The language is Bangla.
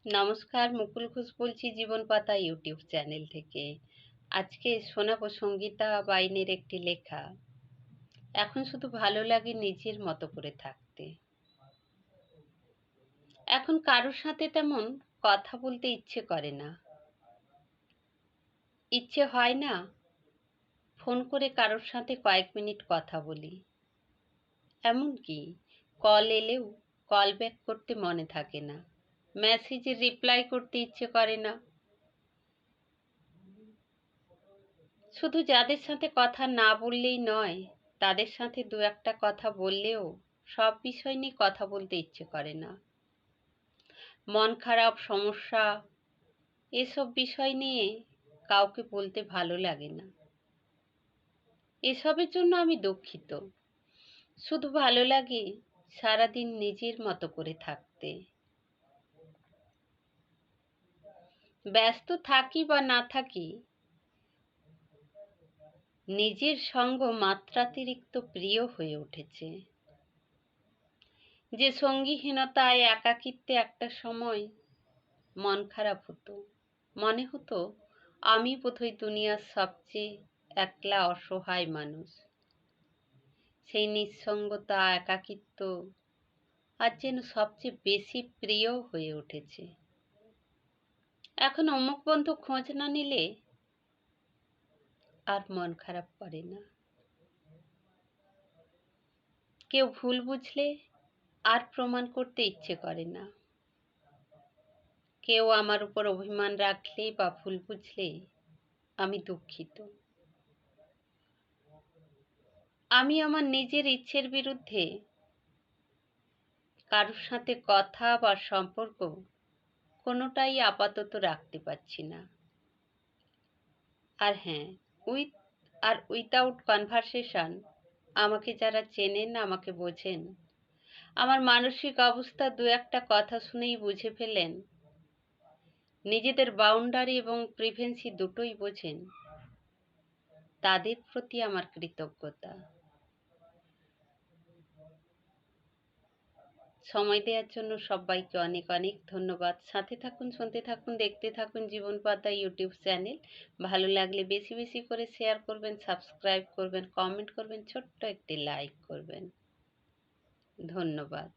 নমস্কার, মুকুল ঘোষ বলছি জীবন পাতা ইউটিউব চ্যানেল থেকে। আজকে শোনাবো সঙ্গীতা বাইনের একটি লেখা। এখন শুধু ভালো লাগে নিজের মতো করে থাকতে। এখন কারোর সাথে তেমন কথা বলতে ইচ্ছে করে না। ইচ্ছে হয় না ফোন করে কারোর সাথে কয়েক মিনিট কথা বলি। এমনকি কল এলেও কল ব্যাক করতে মনে থাকে না। মেসেজে রিপ্লাই করতে ইচ্ছে করে না। শুধু যাদের সাথে কথা না বললেই নয়, তাদের সাথে দু একটা কথা বললেও সব বিষয় নিয়ে কথা বলতে ইচ্ছে করে না। মন খারাপ, সমস্যা এসব বিষয় নিয়ে কাউকে বলতে ভালো লাগে না। এসবের জন্য আমি দুঃখিত। শুধু ভালো লাগে সারাদিন নিজের মতো করে থাকতে। ব্যস্ত থাকি বা না থাকি, নিজের সঙ্গ মাত্রাতিরিক্ত প্রিয় হয়ে উঠেছে। যে সঙ্গীহীনতায়, একাকিত্বে একটা সময় মন খারাপ হতো। মনে হতো আমি বোধহয় দুনিয়ার সবচেয়ে একলা অসহায় মানুষ। সেই নিঃসঙ্গতা, একাকিত্ব আজ যেন সবচেয়ে বেশি প্রিয় হয়ে উঠেছে। এখন অমুক বন্ধু খোঁজ না নিলে আর মন খারাপ করে না। কেউ ভুল বুঝলে আর প্রমাণ করতে ইচ্ছে করে না। কেউ আমার উপর অভিমান রাখলে বা ভুল বুঝলে আমি দুঃখিত। আমি আমার নিজের ইচ্ছের বিরুদ্ধে কারোর সাথে কথা বা সম্পর্ক কোনোটাই আপাতত রাখতে পারছি না। আর হ্যাঁ, উইথ আর উইথাউট কনভারসেশন, আমাকে যারা চেনেন, আমাকে বোঝেন, আমার মানসিক অবস্থা দু একটা কথা শুনেই বুঝে ফেলেন, নিজেদের বাউন্ডারি এবং প্রিভেন্সি দুটোই বোঝেন, তাদের প্রতি আমার কৃতজ্ঞতা। সময় দেওয়ার জন্য সবাইকে অনেক অনেক ধন্যবাদ। সাথে থাকুন, শুনতে থাকুন, দেখতে থাকুন জীবন পাতা ইউটিউব চ্যানেল। ভালো লাগলে বেশি বেশি করে শেয়ার করবেন, সাবস্ক্রাইব করবেন, কমেন্ট করবেন, ছোট্ট একটি লাইক করবেন। ধন্যবাদ।